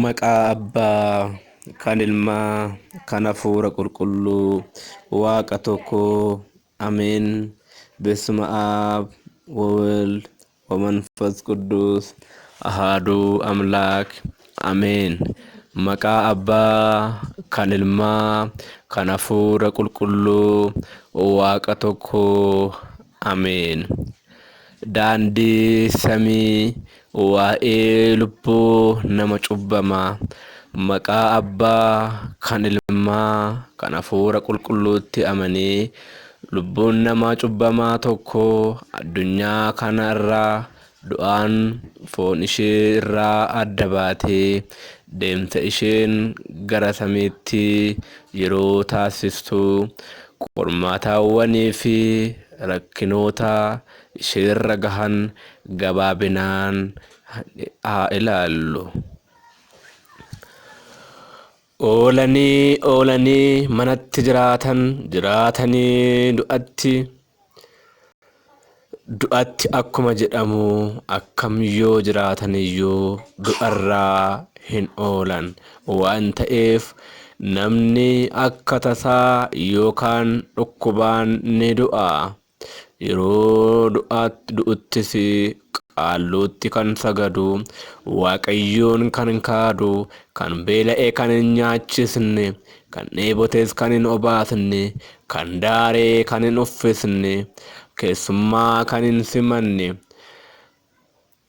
Maqaa Abbaa, kan Ilmaa, kan Hafuura Qulqulluu, Waaqa tokkoo. Ameen. Beessuma Aab ወወልድ ወመንፈስ ቅዱስ አሃዱ አምላክ አሜን። መቃ አባ ከንልማ ከነፉረ ቁልቁሉ ዋቀ ቶኮ አሜን። ዳንዲ ሰሚ ዋኤ ልቦ ነመ ጩበማ መቃ አባ ከንልማ ከነፉረ ቁልቁሉቲ አመኔ lubbuun namaa cubbamaa tokko addunyaa kana irraa du'aan foon ishee irraa adda baatee deemsa isheen gara samiitti yeroo taasistu qormaataawwanii fi rakkinoota isheerra gahan gabaabinaan haa ilaallu. Oolanii manatti jiraatanii du'atti akkuma jedhamu akkam yoo jiraataniyyuu du'arraa hin oolan waan ta'eef namni akka tasaa yookaan dhukkubaan ni du'a. Yeroo du'uttis qaalluutti kan sagadu, waaqayyoon kan kaadu, kan beela'e kan hin nyaachisne, kan dheebotes kan hin obaasne, kan daaree kan hin uffisne, keessummaa kan hin simanne,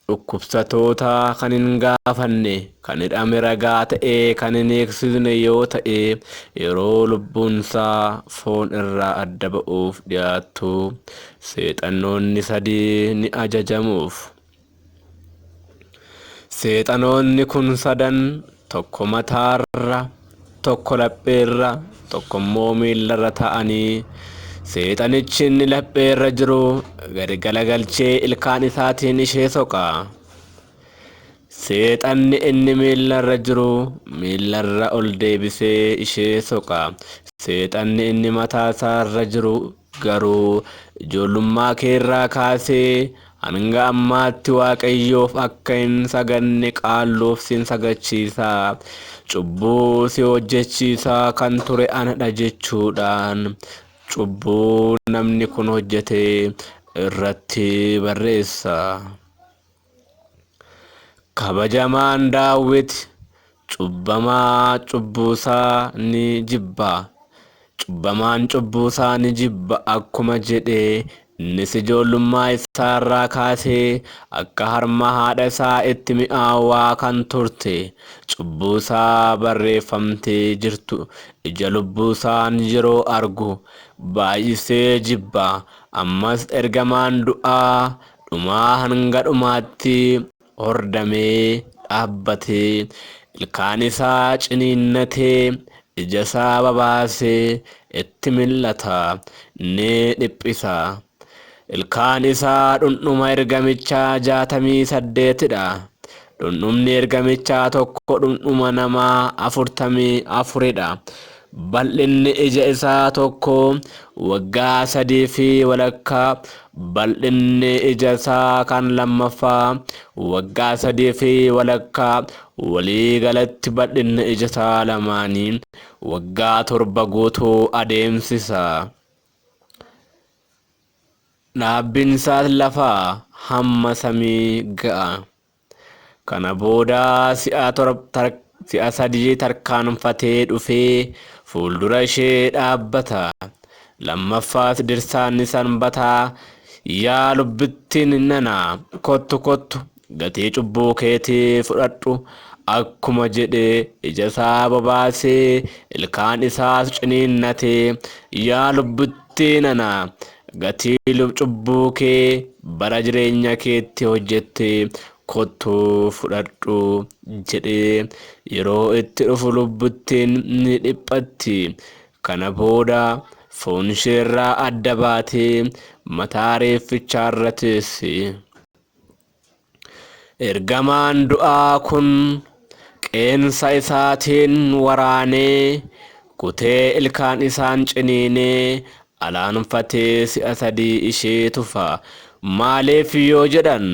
dhukkubsatoota kan hin gaafanne, kan hidhame ragaa ta'ee kan hin eegsisne yoo ta'e yeroo lubbuunsaa foon irraa adda ba'uuf dhiyaattu seexanoonni sadii ni ajajamuuf. Seexanoonni kun sadan tokko mataarra, tokko lapheerra, tokko immoo miillarra ta'anii seexanichi inni lapheerra jiru gadi galagalchee ilkaan isaatiin ishee soqa. Seexanni inni miillarra jiru miillarra ol deebisee ishee soqa. Seexanni inni mataasaarra jiru garuu ijoollummaa keerraa kaasee hanga ammaatti waaqayyoof akka hin saganne qaalluuf sin sagachiisaa, cubbuu si hojjechiisaa kan ture anadha jechuudhaan cubbuu namni kun hojjete irratti barreessa. Kabajamaan Daawit cubbamaan cubbuusaa ni jibba akkuma jedhee innis ijoollummaa isaarraa kaasee akka harma haadha isaa itti mi'aawaa kan turte cubbuusaa barreeffamtee jirtu ija lubbuusaan yeroo argu baay'isee jibba. Ammas ergamaan du'aa dhumaa hanga dhumaatti hordamee dhaabbatee ilkaan isaa ciniinnatee ija isaa babaasee itti mil'ata ni dhiphisa. Ilkaan isaa dhundhuma ergamichaa 68dha. Dhundhumni ergamichaa tokko dhundhuma namaa 44dha. Bal'inni ija isaa tokko waggaa 3 fi walakkaa. Bal'inni ija isaa kan lammaffaa waggaa 3 fi walakkaa. Walii galatti bal'inni ija isaa lamaanii waggaa 7 guutuu adeemsisa. Dhaabbiin isaas lafaa hamma samii ga'a. Kana booda si'a 3 tarkaanfatee dhufee fuuldura ishee dhaabbata. Lammaffaas dirsaanni sanbataa yaa lubbittiin nana kottu gatii cubbuu keetii fudhadhu akkuma jedhee ija isaa babaasee ilkaan isaas ciniinnatee yaa lubbittiin nana gatii cubbuu kee bara jireenya keetti hojjette kottu fudhadhu jedhee yeroo itti dhufu lubbittiin ni dhiphatti. Kana booda foon isheerraa adda baatee mataa reeffichaarra teessi. Ergamaan du'aa kun qeensa isaatiin waraanee kutee ilkaan isaan ciniinee alaanfatee si'a 3 ishee tufa. Maaliif yoo jedhan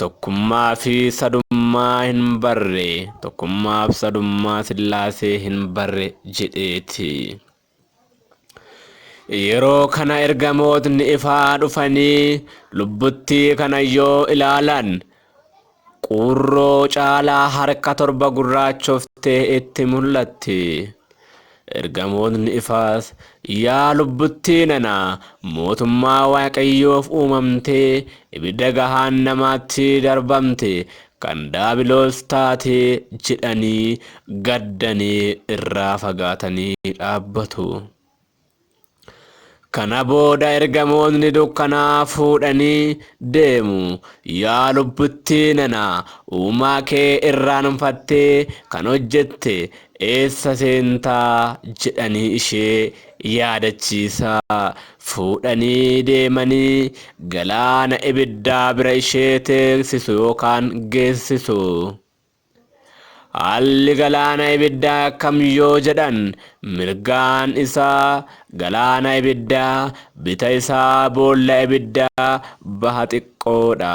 tokkummaa fi sadummaa hin barre tokkummaa fi sadummaa Sillaasee hin barre jedheeti. Yeroo kana ergamootni ifaa dhufanii lubbutti kana yoo ilaalan qurroo caalaa harka 7 gurraachoftee itti mul'atti. Ergamootni ifaas yaa lubbuttii nana mootummaa Waaqayyoof uumamtee ibidda gahaannamaatti darbamte kan daabiloos taate jedhanii gaddanii irraa fagaatanii dhaabbatu. Kana booda ergamootni dukkanaa fuudhanii deemu. Yaa lubbuttii nana uumaa kee irraanfattee kan hojjette eessa seentaa jedhanii ishee yaadachiisaa. Fuudhanii deemanii galaana ibiddaa bira ishee teessisu yookaan geessisu. Haalli galaana ibiddaa akkam yoo jedhan mirgaan isaa galaana ibiddaa, bita isaa boolla ibiddaa baha xiqqoodha.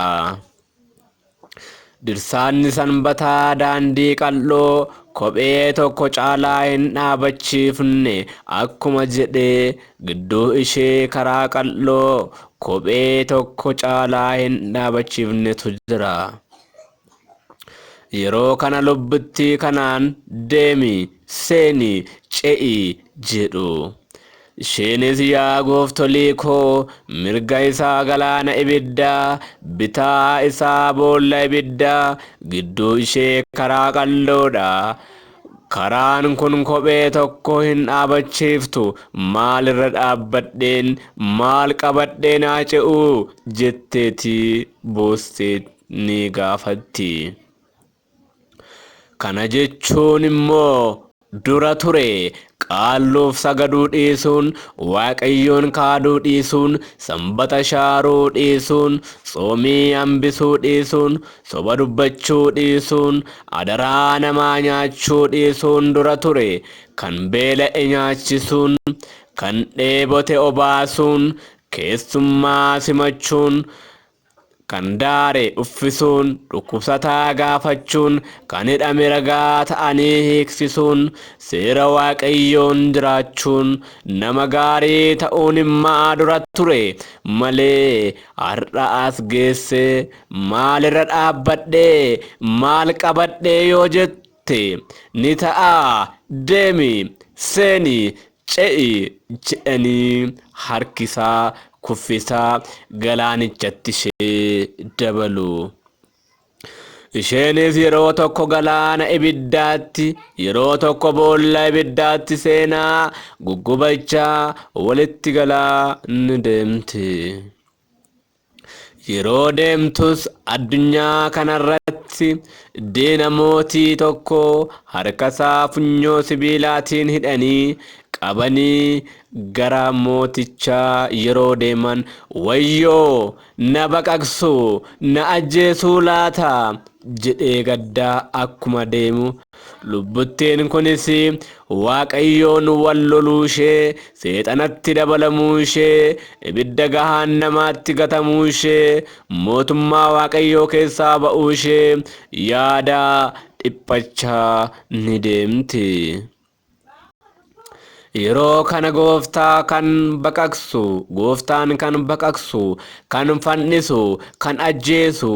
Dirsaanni sanbataa daandii qal'oo kophee tokko caalaa hin dhaabachiifne akkuma jedhee gidduu ishee karaa qal'oo kophee tokko caalaa hin dhaabachiifnetu jira. Yeroo kana lubbuttii kanaan deemi seeni ce'i jedhu. Isheenis yaa gooftolii koo mirga isaa galaana ibiddaa, bitaa isaa boolla ibiddaa, gidduu ishee karaa qal'oodha. Karaan kun kophee tokko hin dhaabachiiftu. Maal irra dhaabbadheen maal qabadheen haa ce'u jetteeti boostee ni gaafatti. Kana jechuun immoo dura ture qaalluuf sagaduu dhiisuun, Waaqayyoon kaaduu dhiisuun, sanbata shaaruu dhiisuun, soomii hambisuu dhiisuun, soba dubbachuu dhiisuun, adaraa namaa nyaachuu dhiisuun dura ture. Kan beela'e nyaachisuun, kan dheebote obaasuun, keessummaa simachuun, kan daare uffisuun, dhukkubsataa gaafachuun, kan hidhame ragaa ta'anii hiiksisuun, seera Waaqayyoon jiraachuun, nama gaarii ta'uun immaa dura ture malee har'a as geesse. Maalirra dhaabbadhee maal qabadhee yoo jette ni ta'a. Deemi seeni ce'i jedhanii harkisaa kuffisaa galaanichatti ishee dabalu. Isheenis yeroo tokko galaana ibiddaatti, yeroo tokko boolla ibiddaatti seenaa guggubachaa walitti galaa ni deemti. Yeroo deemtus addunyaa kanarratti diina mootii tokko harkasaa funyoo sibiilaatiin hidhanii qabanii gara mootichaa yeroo deeman wayyoo na baqaqsu na ajjeesuu laata jedhee gaddaa akkuma deemu. Lubbuttiin kunis Waaqayyoon wal loluu ishee, seexanatti dabalamuu ishee, ibidda gahaannamaatti gatamuu ishee, mootummaa Waaqayyoo keessaa ba'uu ishee yaada dhiphachaa ni deemti. Yeroo kana gooftaan kan baqaqsu, kan fannisu, kan ajjeesu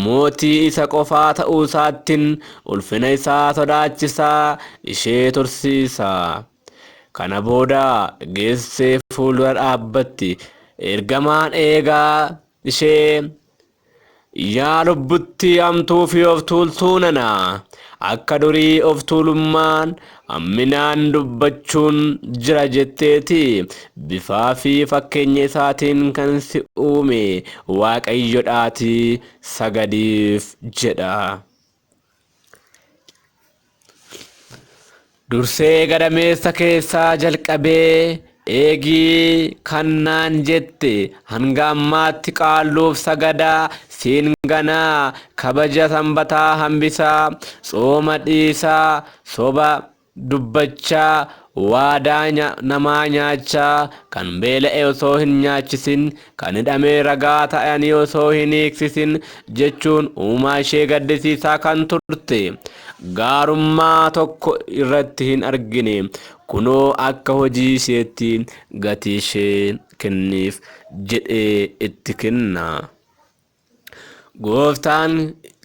mootii isa qofaa ta'uu isaattiin ulfina isaa sodaachisaa ishee tursiisa. Kana booda geessee fuuldura dhaabbatti. Ergamaan eegaa ishee yaa lubbuttii hamtuu fi of tuultuu nana, akka durii of tuulummaan hamminaan dubbachuun jira jetteeti. Bifaa fi fakkeenya isaatiin kan si uume Waaqayyodhaati sagadiif jedha. Dursee gadameessa keessaa jalqabee eegii kannaan jette hanga ammaatti qaalluuf sagadaa, siin ganaa, kabaja sanbataa hambisaa, tsooma dhiisaa, soba dubbachaa, waadaa namaa nyaachaa, kan beela'e osoo hin nyaachisin, kan hidhamee ragaa ta'anii osoo hin hiiksisin jechuun uumaa ishee gaddisiisaa kan turte. Gaarummaa tokko irratti hin argine. Kunoo akka hojii isheetti gatii ishee kenniif jedhee itti kenna. Gooftaan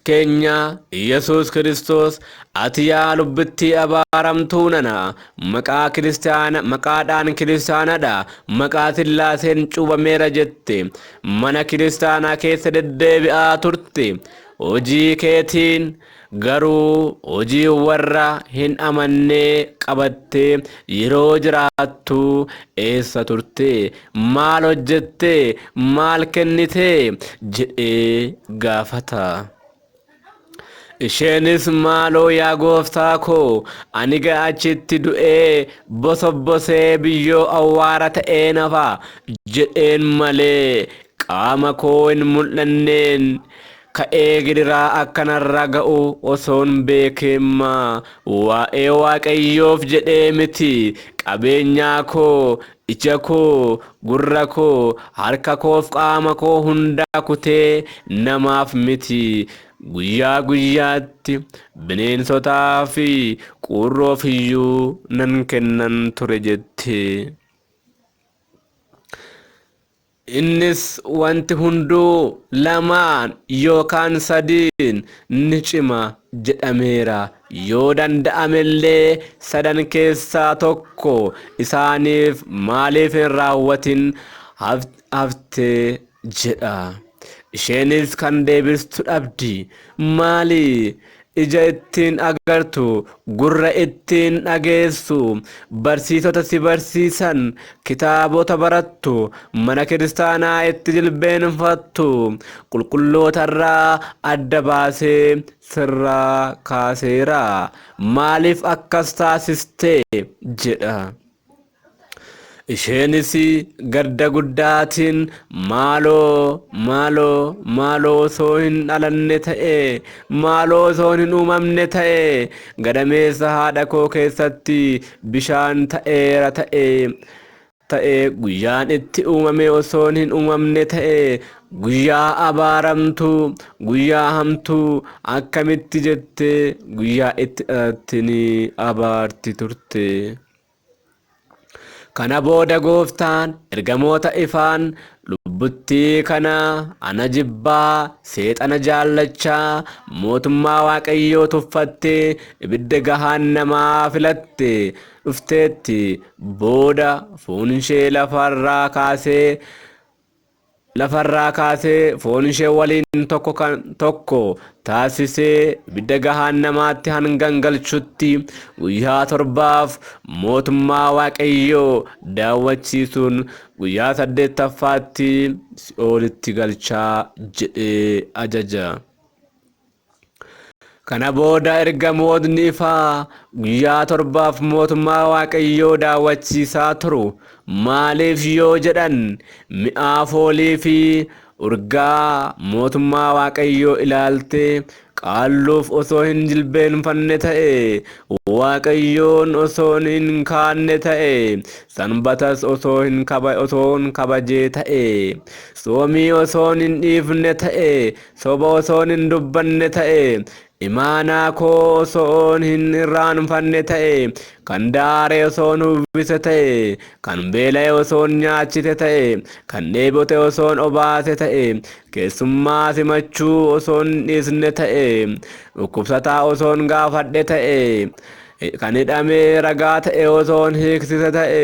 keenya Yesuus Kiristoos, ati yaa lubbittii abaaramtuu nana, maqaadhaan kiristaanadha, maqaa Sillaaseen cuubameera jette, mana kiristaanaa keessa deddeebi'aa turte. Hojii keetiin garuu hojii warra hin amannee qabattee yeroo jiraattu eessa turte? Maal hojjette? Maal kennite? jedhee gaafata. Isheenis maaloo yaa gooftaa koo, ani achitti du'ee bosobbosee biyyoo awwaara ta'ee nafa jedheen malee qaama koo hin mul'anneen ka'ee gidiraa akkanarra ga'u osoon beekemma. Waa'ee Waaqayyoof jedhee miti, qabeenyaa koo, ija koo, gurra koo, harka koof qaama koo hunda kutee namaaf miti. Guyyaa guyyaatti bineensotaa fi qurroof iyyuu nan kennan ture jette. Innis wanti hunduu lamaan yookaan sadiin ni cima jedhameera. Yoo danda'amellee sadan keessaa tokko isaaniif maaliif hin raawwatin hafte jedha. Isheenis kan deebistu dhabdi. Maali? Ija ittiin agartu, gurra ittiin dhageessu, barsiisota si barsiisan, kitaabota barattu, mana kiristaanaa itti jilbeenfattu, qulqullootarraa adda baasee sirraa kaaseera. Maaliif akkas taasiste jedha. Isheenis gadda guddaatiin maaloo osoo hin dhalanne ta'e, maaloo osoo hin uumamne ta'e, gadameessa haadha koo keessatti bishaan ta'eera ta'e, guyyaan itti uumame osoo hin uumamne ta'e, guyyaa abaaramtuu, guyyaa hamtuu akkamitti jette guyyaa itti dhalattiin abaarti turte. Kana booda gooftaan ergamoota ifaan, lubbittii kana ana jibbaa, seexana jaallachaa, mootummaa Waaqayyoo tuffattee ibidda gahaannamaa filatte dhufteetti. Booda foon ishee lafarraa kaasee foon ishee waliin tokko taasisee ibidda gahaannamaatti hangangalchutti guyyaa 7 mootummaa Waaqayyoo daawwachiisuun guyyaa 8ffaatti Si'oolitti galchaa jedhee ajaja. Kana booda ergamoonni ifaa guyyaa 7 mootummaa Waaqayyoo daawwachiisaa turu. Maaliif yoo jedhan, mi'a foolii fi urgaa mootummaa Waaqayyoo ilaaltee qaalluuf osoo hin jilbeenfanne ta'e, Waaqayyoon osoo hin kaanne ta'e, sanbatas osoo hin kabajee ta'e, soomii osoo hin dhiifne ta'e, soba osoo hin dubbanne ta'e, imaanaa koo osoo hin irraanfanne ta'e, kan daare osoo uwwise ta'e, kan beela'e osoo nyaachite ta'e, kan dheebote osoo obaase ta'e, keessummaa simachuu osoo dhiisne ta'e, dhukkubsataa osoo gaafadhe ta'e, kan hidhamee ragaa ta'e osoo hiiksise ta'e,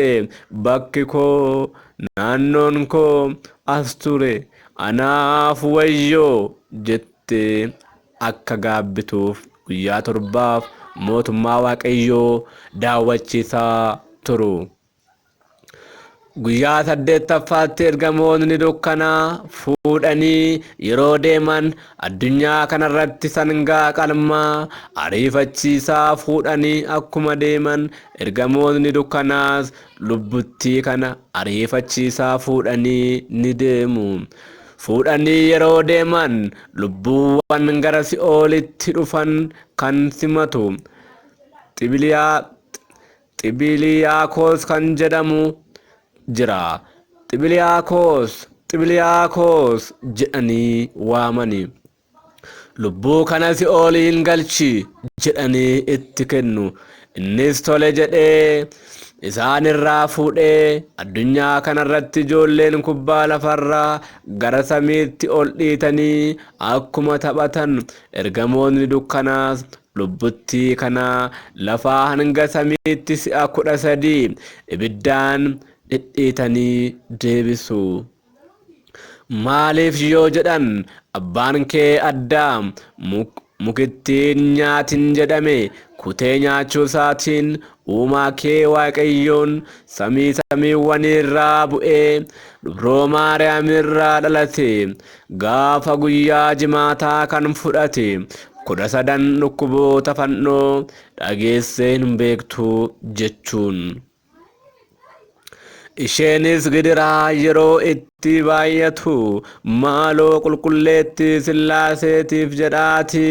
bakki koo, naannoon koo as ture, anaaf wayyoo jette akka gaabbituuf guyyaa 7 mootummaa Waaqayyoo daawwachiisaa turu. Guyyaa 8ffaatti ergamoonni dukkanaa fuudhanii yeroo deeman addunyaa kanarratti sangaa qalmaa ariifachiisaa fuudhanii akkuma deeman, ergamoonni dukkanaas lubbittii kana ariifachiisaa fuudhanii ni deemu. Fuudhanii yeroo deeman lubbuuwwan gara Si'oolitti dhufan kan simatu Xibiliyaakos kan jedhamu jira. Xibiliyaakos jedhanii waamani. Lubbuu kana Si'ooliin galchi jedhanii itti kennu. Innis tole jedhee isaan irraa fuudhee addunyaa kanarratti ijoolleen kubbaa lafarraa gara samiitti ol dhiitanii akkuma taphatan ergamoonni dukkanaas lubbuttii kana lafaa hanga samiitti si'a 13 ibiddaan dhidhiitanii deebisu. Maaliif yoo jedhan abbaan kee Addaam mukittiin nyaatin jedhame kutee nyaachuu isaatiin uumaa kee Waaqayyoon samiiwwan irraa bu'ee dubroo Maariyaam irraa dhalate. Gaafa guyyaa jimaataa kan fudhate 13 dhukkuboota fannoo dhageessee hin beektu jechuun. Isheenis gidiraa yeroo itti baay'atu maaloo qulqulleetti Sillaaseetiif jedhaati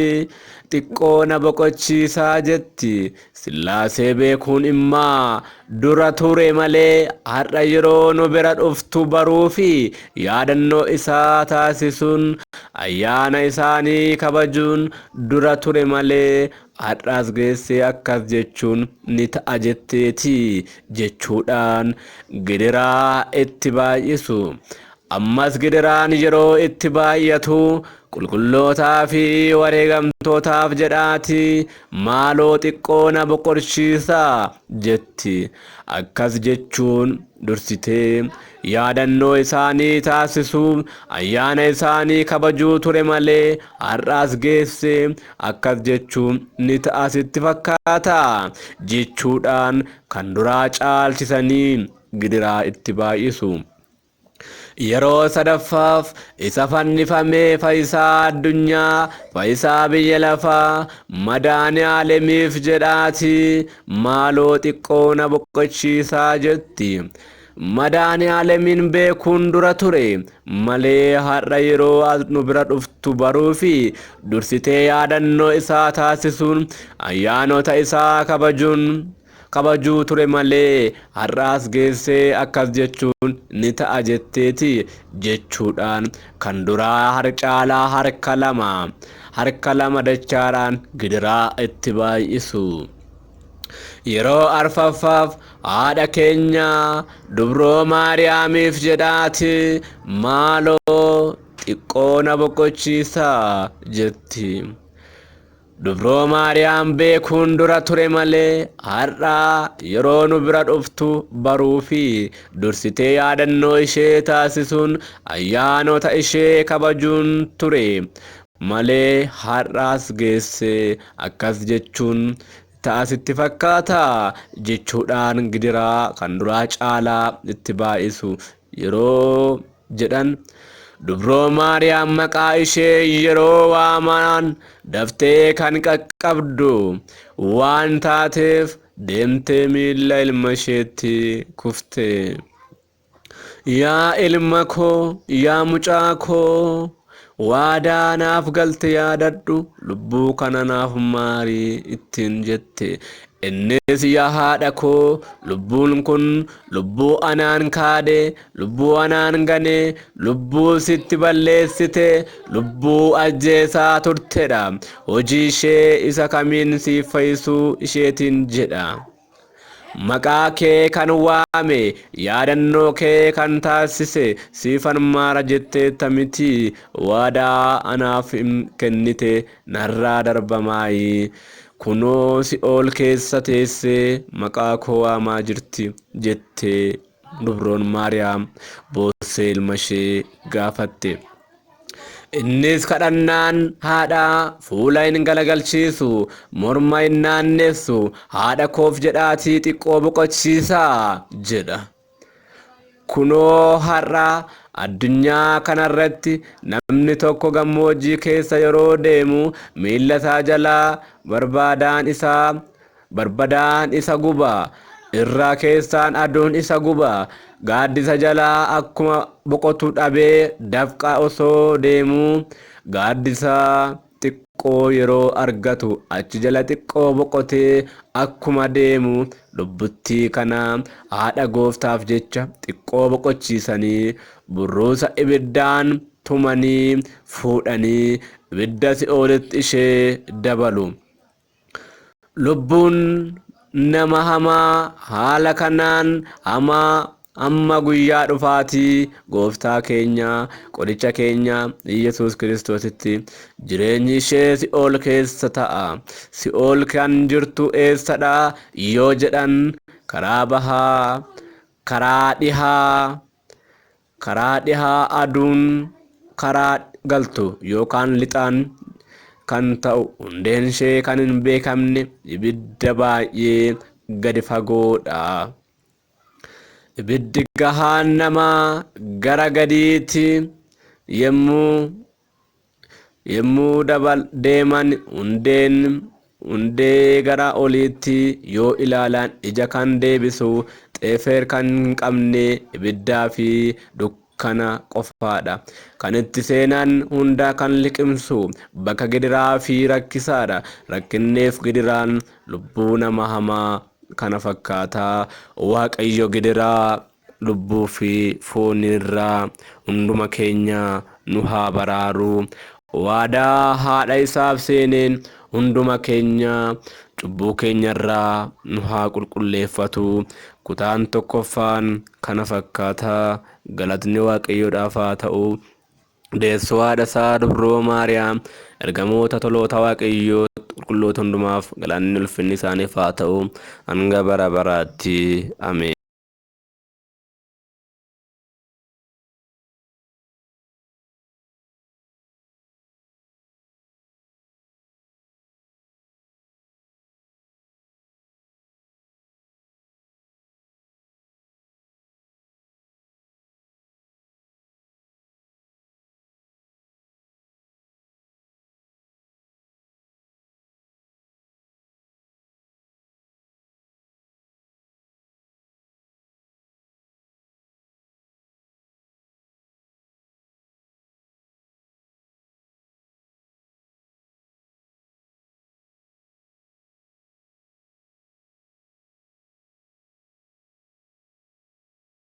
xiqqoo na boqochiisaa jetti. Sillaasee beekuun immaa dura ture malee har'a yeroo nu bira dhuftu baruu fi yaadannoo isaa taasisuun ayyaana isaanii kabajuun dura ture malee har'as geessee akkas jechuun ni ta'a jetteeti jechuudhaan gidiraa itti baay'isu. Ammas gidiraan yeroo itti baay'atu qulqullootaa fi wareegamtootaaf jedhaati maaloo xiqqoo na boqochiisaa jetti. Akkas jechuun dursitee yaadannoo isaanii taasisuu ayyaana isaanii kabajuu ture malee har'as geessee akkas jechuun ni ta'a sitti fakkaata jechuudhaan kan duraa caalchisanii gidiraa itti baay'isu. Yeroo sadaffaaf isa fannifamee fayyisaa addunyaa fayyisaa biyya lafaa Madaani'aalemiif jedhaati maaloo xiqqoo na boqochiisaa jetti. Madaani'aalemiin beekuun dura ture malee har'a yeroo as nu bira dhuftu baruu fi dursitee yaadannoo isaa taasisuun ayyaanota isaa kabajuu ture malee har'as geessee akkas jechuun ni ta'a jetteeti jechuudhaan kan duraa harcaalaa harka lama dachaadhaan gidiraa itti baay'isu. Yeroo arfaffaaf haadha keenya dubroo Maariyaamiif jedhaati maaloo xiqqoo na boqochiisaa jetti. Dubroo Maariyaam beekuun dura ture malee har'a yeroo nu bira dhuftu baruu fi dursitee yaadannoo ishee taasisuun ayyaanota ishee kabajuun ture malee har'as geessee akkas jechuun ta'a sitti fakkaata jechuudhaan gidiraa kan duraa caalaa itti baay'isu yeroo jedhan. Dubroo Maariyaam maqaa ishee yeroo waaman daftee kan qaqqabdu waan taateef deemtee miilla ilma isheetti kufte. Yaa ilma koo, yaa mucaa koo, waadaa naaf galte yaadadhu lubbuu kana naaf maarii ittiin jette. Innis yaa haadha koo lubbuun kun lubbuu anaan kaade lubbuu anaan gane lubbuu sitti balleessite lubbuu ajjeesaa turtedha. Hojii ishee isa kamiin siif fayyisuu isheetiin jedha. Maqaa kee kan waame yaadannoo kee kan taasise siifan maara jetteetta miti waadaa anaaf kennite narraa darbamaayi. Kunoo Si'ool keessa teessee maqaa koo waamaa jirti jettee dubroon Maariyaam boossee ilma ishee gaafatte. Innis kadhannaan haadhaa fuula hin galagalchiisu morma hin naannessu haadha koof jedhaatii xiqqoo boqochiisaa jedha. Kunoo har'a addunyaa kanarratti namni tokko gammoojjii keessa yeroo deemu miilla isaa jalaa barbadaan isa guba. Irraa keessaan aduun isa guba. Gaaddisa jalaa akkuma boqotu dhabee dafqa osoo deemu gaaddisa xiqqoo yeroo argatu achi jala xiqqoo boqotee akkuma deemu lubbuttii kana haadha gooftaaf jecha xiqqoo boqochiisanii burruusa ibiddaan tumanii fuudhanii ibidda si'oolitti ishee dabalu. Lubbuun nama hamaa haala kanaan hamaa amma guyyaa dhufaatii gooftaa keenya qoricha keenya Yesuus Kiristoositti jireenyi ishee si'ool keessa ta'a. Si'ool kan jirtu eessadha yoo jedhan karaa bahaa, karaa dhihaa aduun karaa galtu yookaan lixaan kan ta'u hundeen ishee kan hin beekamne ibidda baay'ee gadi fagoodha. Ibiddi gahaan namaa gara gadiitti yemmuu deeman hundee gara oliitti yoo ilaalan ija kan deebisu xeefer kan hin qabne ibiddaa fi dukkana qofaadha. Kan itti seenan hunda kan liqimsu bakka gidiraa fi rakkisaadha. Rakkinneef gidiraan lubbuu nama hamaa kana fakkaataa. Waaqayyo gidiraa lubbuu fi foonirraa hunduma keenya nu haa baraaru. Waadaa haadha isaaf seeneen hunduma keenya cubbuu keenyarraa nu haa qulqulleeffatu. Kutaan tokkoffaan kana fakkaataa. Galatni Waaqayyoodhaaf haa ta'u. Deessoo haadha isaa dubroo Maariyaam ergamoota toloota Waaqayyoo qulqulloota hundumaaf galanni ulfinni isaaniif haa ta'u hanga bara baraatti. Ameen.